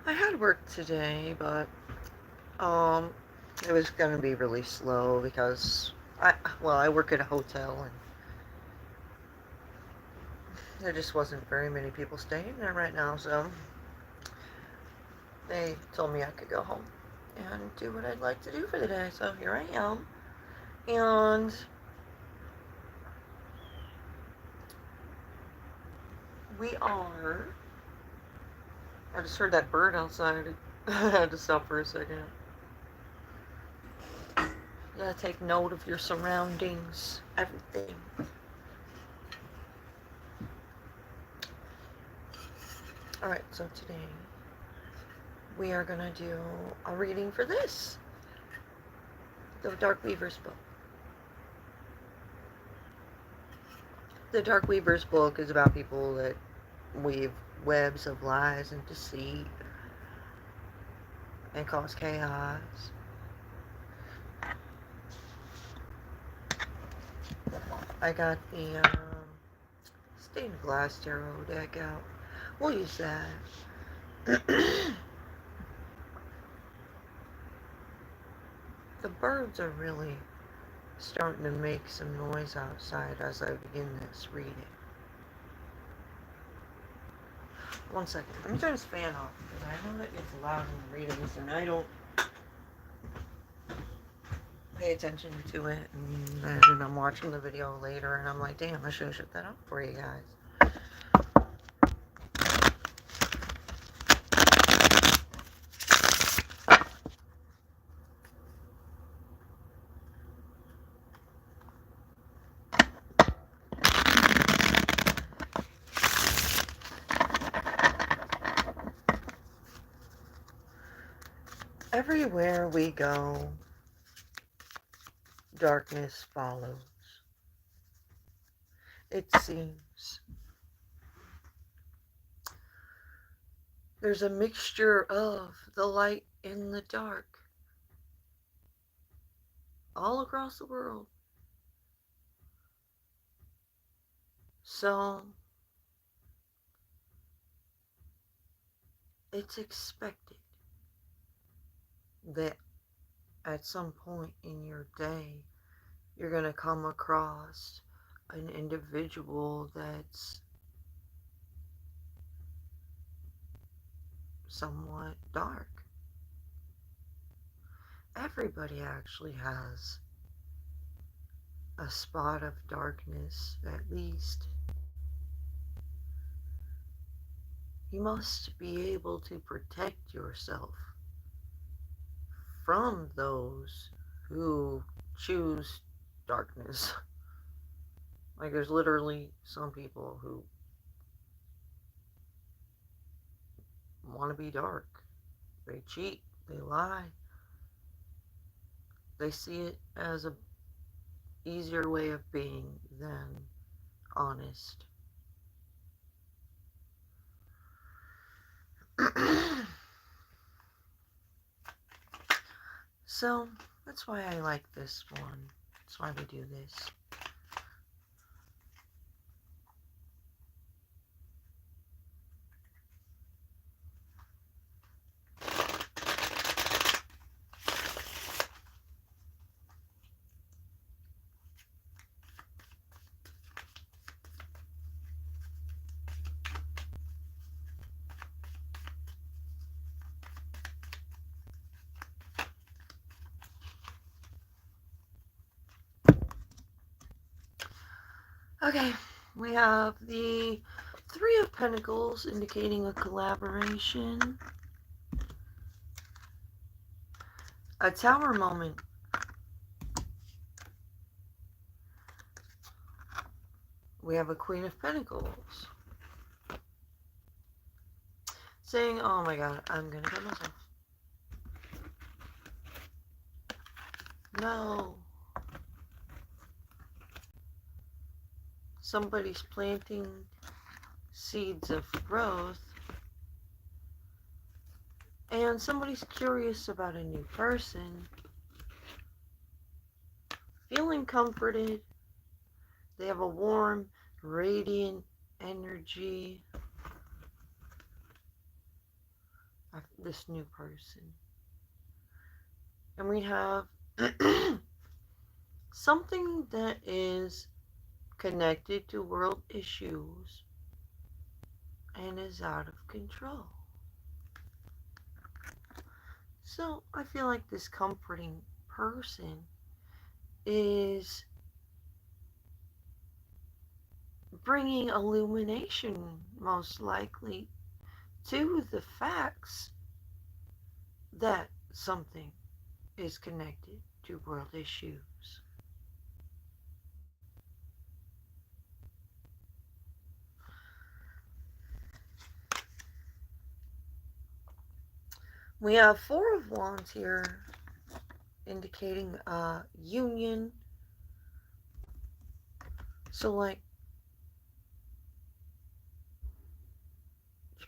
I had work today, but um, it was gonna be really slow because I work at a hotel and there just wasn't very many people staying there right now, so they told me I could go home and do what I'd like to do for the day. So here I am, and we are. I just heard that bird outside. I had to stop for a second. You gotta take note of your surroundings, everything. Alright, so today we are gonna do a reading for this, the Dark Weaver's book. The Dark Weaver's book is about people that weave webs of lies and deceit and cause chaos. I got the stained glass tarot deck out. We'll use that. The birds are really starting to make some noise outside as I begin this reading. One second. Let me turn this fan off because I know that gets loud in the readings and I don't pay attention to it. And then I'm watching the video later and I'm like, damn, I should have shut that off for you guys. Everywhere we go, darkness follows. It seems there's a mixture of the light and the dark all across the world. So it's expected that at some point in your day, you're going to come across an individual that's somewhat dark. Everybody actually has a spot of darkness, at least. You must be able to protect yourself from those who choose darkness. Like, there's literally some people who want to be dark. They cheat, they lie. They see it as a easier way of being than honest. So, that's why I like this one. That's why we do this. Okay, we have the Three of Pentacles indicating a collaboration. A Tower moment. We have a Queen of Pentacles saying, oh my god, I'm gonna kill myself. No. Somebody's planting seeds of growth. And somebody's curious about a new person. Feeling comforted. They have a warm, radiant energy. this new person. And we have something that is connected to world issues and is out of control. So I feel like this comforting person is bringing illumination, most likely, to the facts that something is connected to world issues. We have Four of Wands here, indicating union. So, like,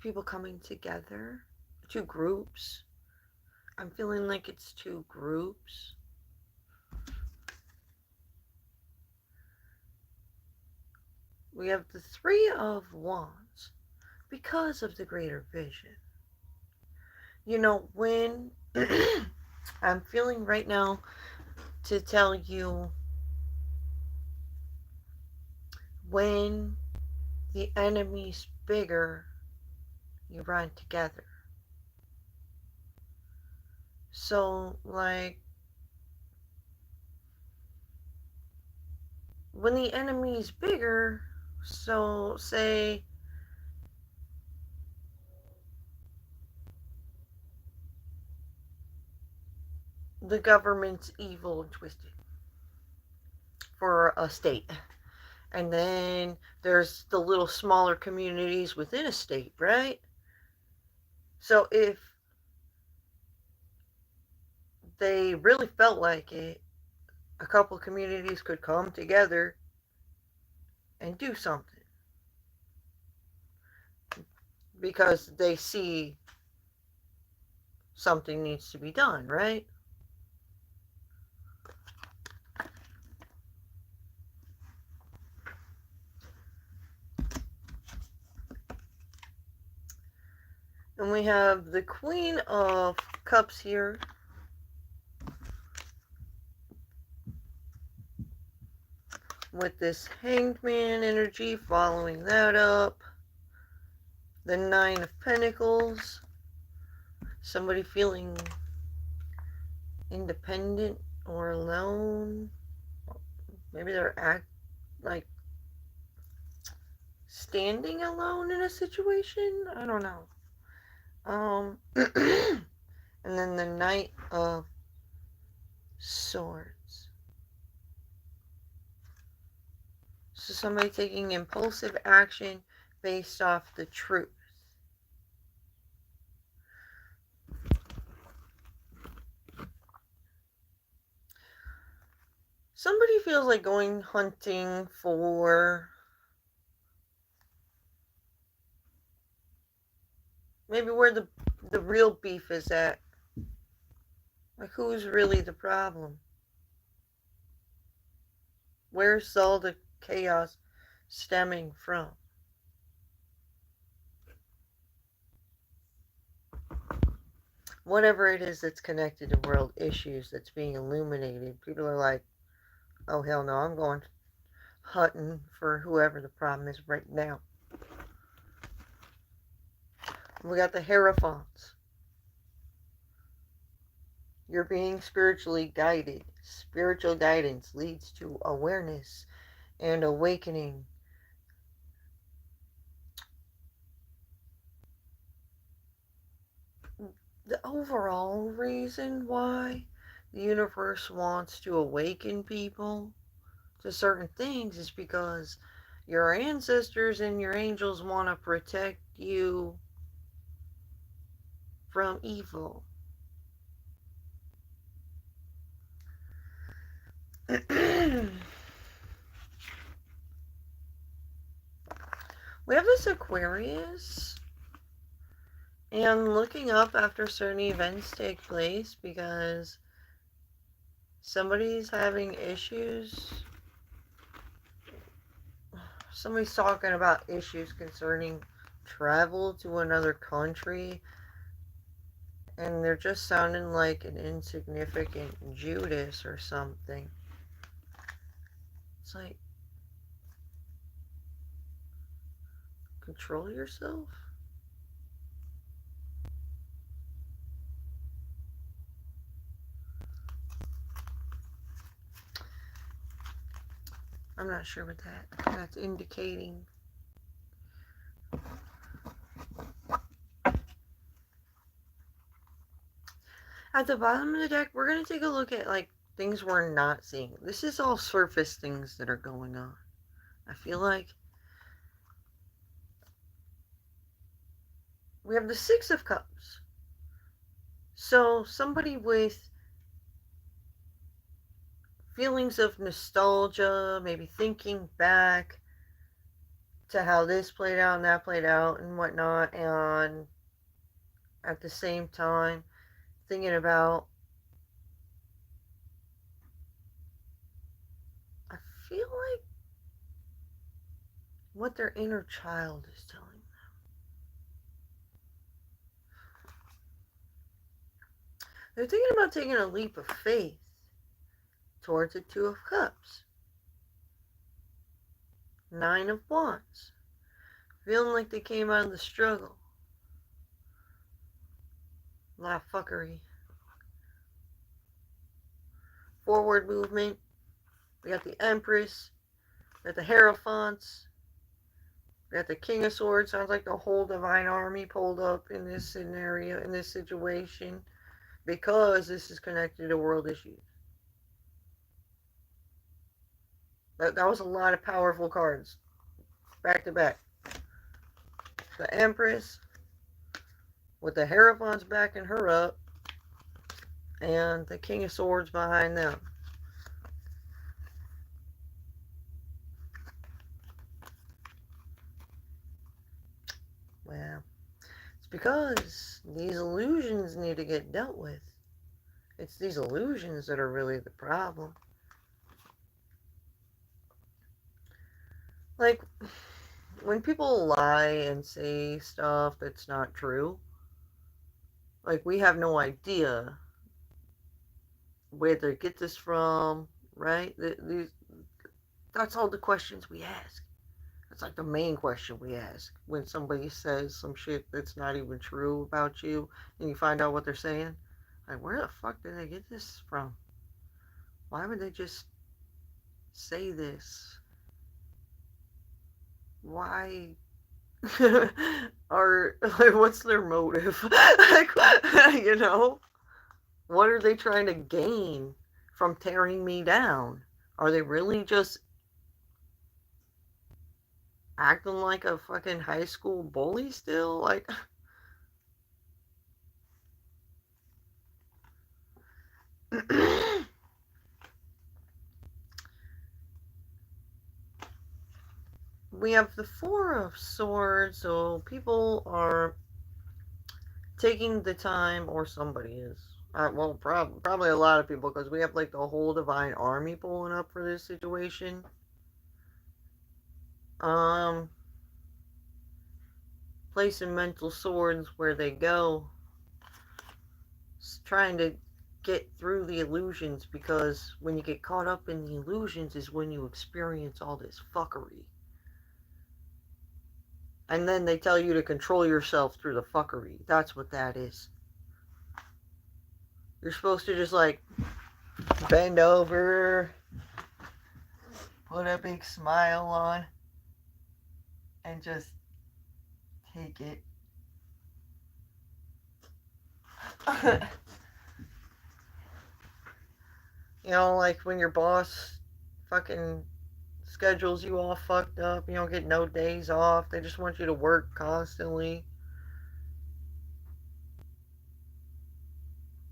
people coming together, two groups. I'm feeling like it's two groups. We have the Three of Wands because of the greater vision. You know, when I'm feeling right now to tell you, when the enemy's bigger, you run together. So, like, when the enemy's bigger, so say the government's evil and twisted for a state. And then there's the little smaller communities within a state, right? So if they really felt like it, a couple of communities could come together and do something. Because they see something needs to be done, right? And we have the Queen of Cups here. With this Hanged Man energy following that up. The Nine of Pentacles. Somebody feeling independent or alone. Maybe they're like standing alone in a situation. I don't know. And then the Knight of Swords. So somebody taking impulsive action based off the truth. Somebody feels like going hunting for maybe where the real beef is at. Like, who's really the problem? Where's all the chaos stemming from? Whatever it is that's connected to world issues that's being illuminated, people are like, oh hell no, I'm going hunting for whoever the problem is right now. We got the Hierophants. You're being spiritually guided. Spiritual guidance leads to awareness and awakening. The overall reason why the universe wants to awaken people to certain things is because your ancestors and your angels want to protect you from evil. We have this Aquarius, and looking up after certain events take place because somebody's having issues. Somebody's talking about issues concerning travel to another country. and they're just sounding like an insignificant Judas or something. It's like, control yourself? I'm not sure what that's indicating. At the bottom of the deck, we're going to take a look at like things we're not seeing. This is all surface things that are going on. I feel like we have the Six of Cups. So somebody with feelings of nostalgia, maybe thinking back to how this played out and that played out and whatnot, and at the same time thinking about, I feel like, what their inner child is telling them. They're thinking about taking a leap of faith towards the Two of Cups. Nine of Wands. Feeling like they came out of the struggle. A lot of fuckery. Forward movement. We got the Empress. We got the Hierophants. We got the King of Swords. Sounds like the whole Divine Army pulled up in this scenario, in this situation, because this is connected to world issues. That was a lot of powerful cards. Back to back. The Empress, with the Hierophants backing her up, and the King of Swords behind them. Well, it's because these illusions need to get dealt with. It's these illusions that are really the problem. Like, when people lie and say stuff that's not true, like, we have no idea where they get this from, right? That's all the questions we ask. That's like the main question we ask when somebody says some shit that's not even true about you and you find out what they're saying. Like, where the fuck did they get this from? Why would they just say this? Why? Or, like, what's their motive? Like, you know? What are they trying to gain from tearing me down? Are they really just acting like a fucking high school bully still? Like, we have the Four of Swords, so people are taking the time, or somebody is. Well, probably a lot of people, because we have like the whole Divine Army pulling up for this situation. Um, placing mental swords where they go, trying to get through the illusions, because when you get caught up in the illusions is when you experience all this fuckery. And then they tell you to control yourself through the fuckery. That's what that is. You're supposed to just like bend over, put a big smile on, and just take it. You know, like when your boss fucking schedules you all fucked up, you don't get no days off, they just want you to work constantly.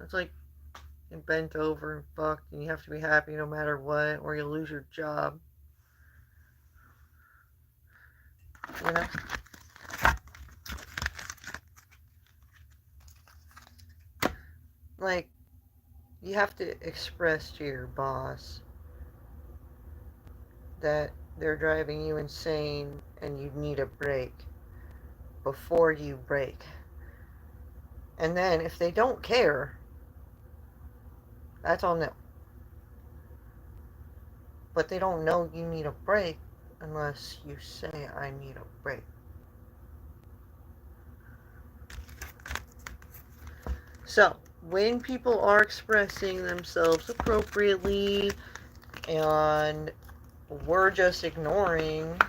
It's like you're bent over and fucked, and you have to be happy no matter what, or you'll lose your job. You know? Like, you have to express to your boss that they're driving you insane and you need a break before you break. And then if they don't care, that's on them. But they don't know you need a break unless you say, I need a break. So, when people are expressing themselves appropriately and we're just ignoring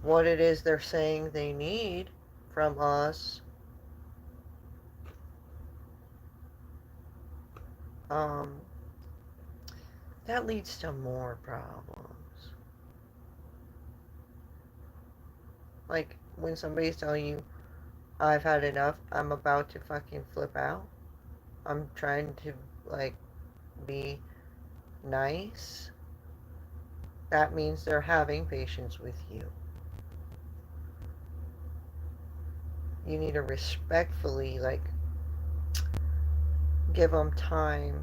what it is they're saying they need from us, that leads to more problems. Like when somebody's telling you, I've had enough, I'm about to fucking flip out. I'm trying to, like, be nice. That means they're having patience with you. You need to respectfully, like, give them time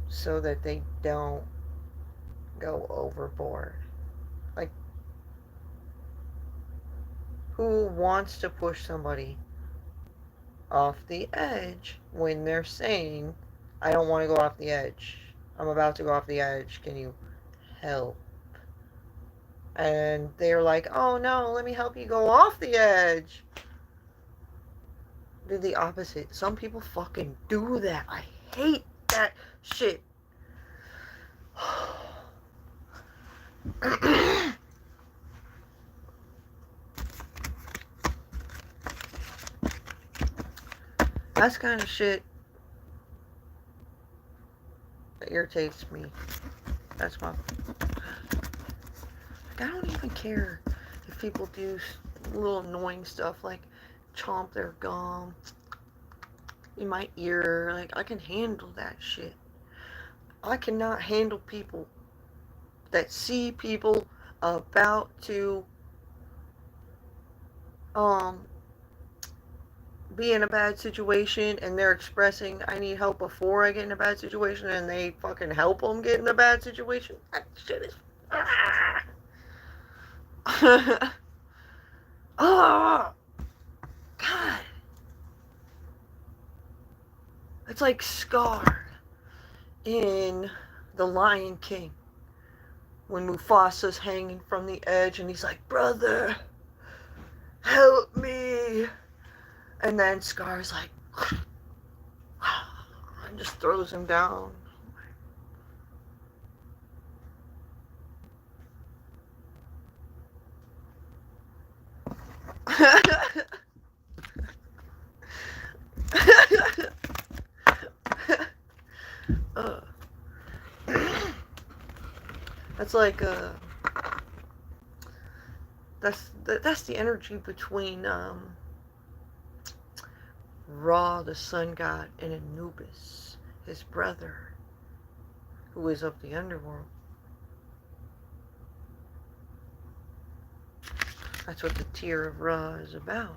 so that they don't go overboard. Like, who wants to push somebody off the edge when they're saying, I don't want to go off the edge. I'm about to go off the edge. Can you help? And they're like, oh no, let me help you go off the edge. Do the opposite. Some people fucking do that. I hate that shit. That's kind of shit that irritates me. That's my... I don't even care if people do little annoying stuff like chomp their gum in my ear. Like, I can handle that shit. I cannot handle people that see people about to be in a bad situation and they're expressing, I need help before I get in a bad situation, and they fucking help them get in a bad situation. That shit is... Oh, God. It's like Scar in The Lion King when Mufasa's hanging from the edge and he's like, brother, help me. And then Scar's like, and just throws him down. That's like that's the energy between Ra, the sun god, and Anubis, his brother, who is of the underworld. That's what the Tear of Ra is about.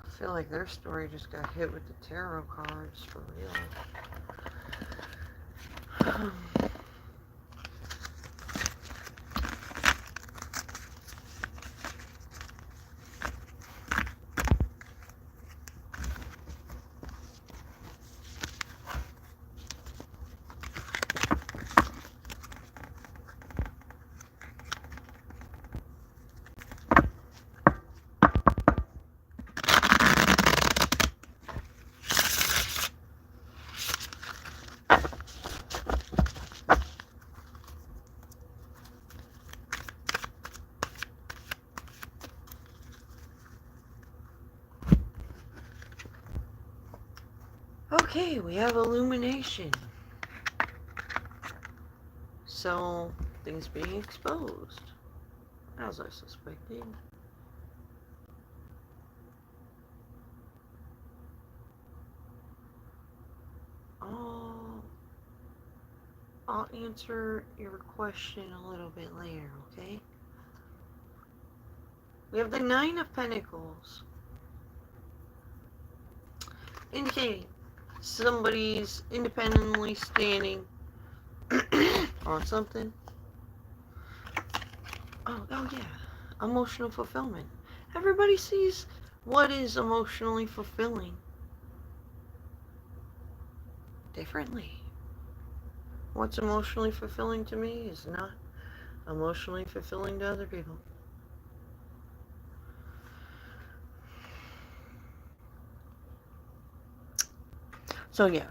I feel like their story just got hit with the tarot cards for real. Okay, we have illumination. So, things being exposed. As I suspected. Oh, I'll answer your question a little bit later, okay? We have the Nine of Pentacles, indicating somebody's independently standing on something. Oh yeah, emotional fulfillment. Everybody sees what is emotionally fulfilling differently. What's emotionally fulfilling to me is not emotionally fulfilling to other people. So yeah,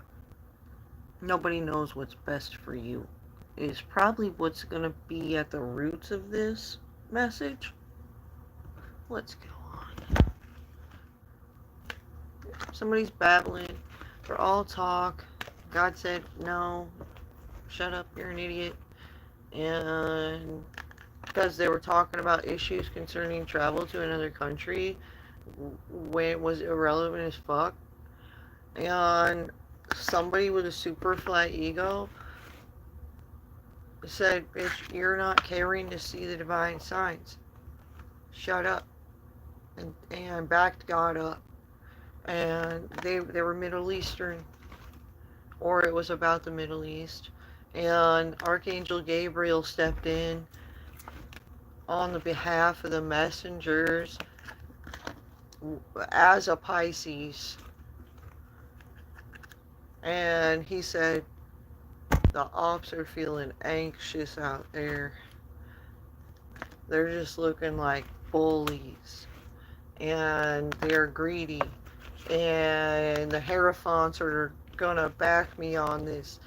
nobody knows what's best for you is probably what's going to be at the roots of this message. Let's go on. Somebody's babbling. They're all talk. God said, no, shut up, you're an idiot. And because they were talking about issues concerning travel to another country when it was irrelevant as fuck. And somebody with a super flat ego said, bitch, you're not caring to see the divine signs. Shut up. And backed God up. And they were Middle Eastern, or it was about the Middle East. And Archangel Gabriel stepped in on the behalf of the messengers as a Pisces. And he said, the ops are feeling anxious out there. They're just looking like bullies. And they're greedy. And the Hierophants are gonna back me on this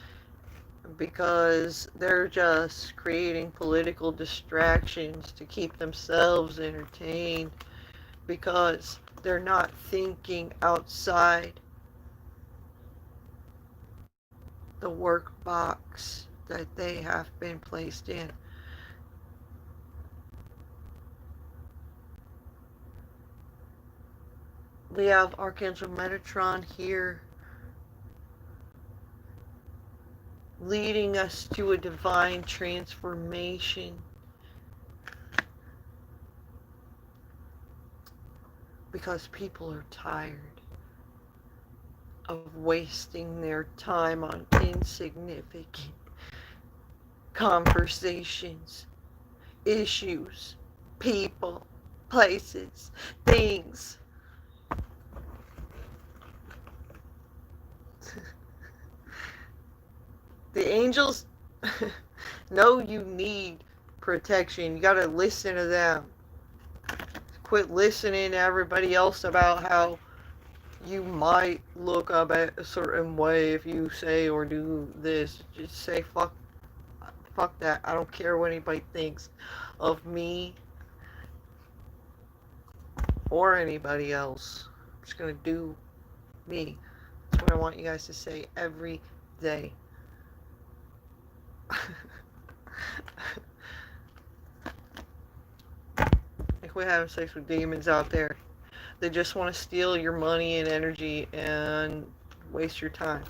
because they're just creating political distractions to keep themselves entertained because they're not thinking outside the work box that they have been placed in. We have Archangel Metatron here leading us to a divine transformation because people are tired of wasting their time on insignificant conversations, issues, people, places, things. The angels know you need protection. You gotta listen to them. Quit listening to everybody else about how you might look up at a certain way if you say or do this. Just say fuck that. I don't care what anybody thinks of me or anybody else. I'm just gonna do me. That's what I want you guys to say every day. Like we're having sex with demons out there. They just want to steal your money and energy and waste your time.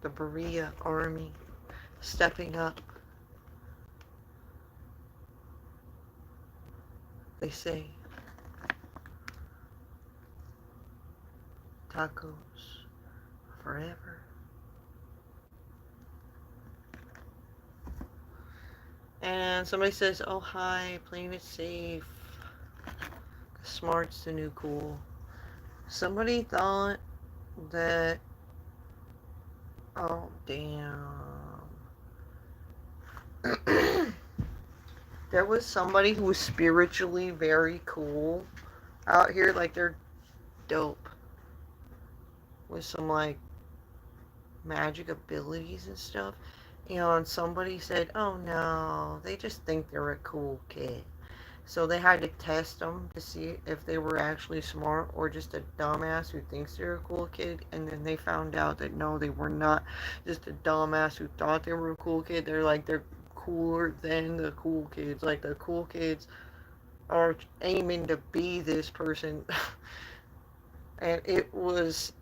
The Berea army stepping up. They say tacos forever. And somebody says, oh hi, playing it safe. Smart's the new cool. Somebody thought that, oh damn. There was somebody who was spiritually very cool out here, like they're dope with some like magic abilities and stuff. And somebody said, oh no, they just think they're a cool kid. So they had to test them to see if they were actually smart or just a dumbass who thinks they're a cool kid. And then they found out that no, they were not just a dumbass who thought they were a cool kid. They're cooler than the cool kids. Like the cool kids are aiming to be this person. And it was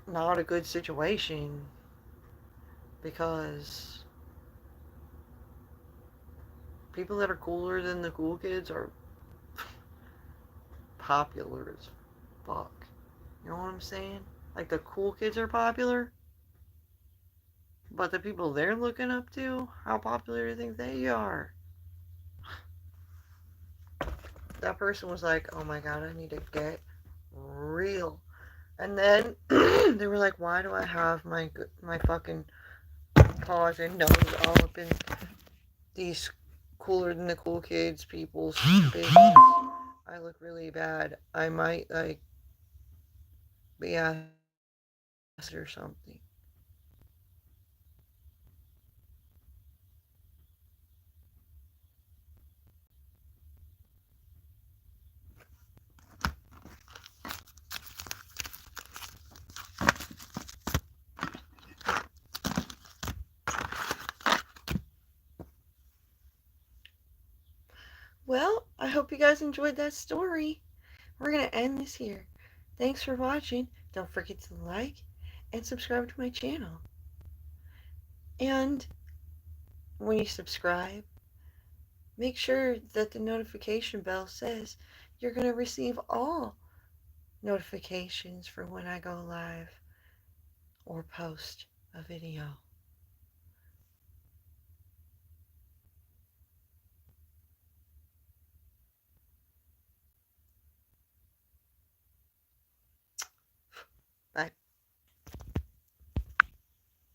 not a good situation because people that are cooler than the cool kids are popular as fuck. You know what I'm saying? Like the cool kids are popular, but the people they're looking up to, how popular do you think they are? That person was like, oh my god, I need to get real. And then they were like, why do I have my fucking paws and nose all up in these cooler than the cool kids people's business? I look really bad. I might like be asked or something. Well, I hope you guys enjoyed that story. We're going to end this here. Thanks for watching. Don't forget to like and subscribe to my channel. And when you subscribe, make sure that the notification bell says you're going to receive all notifications for when I go live or post a video.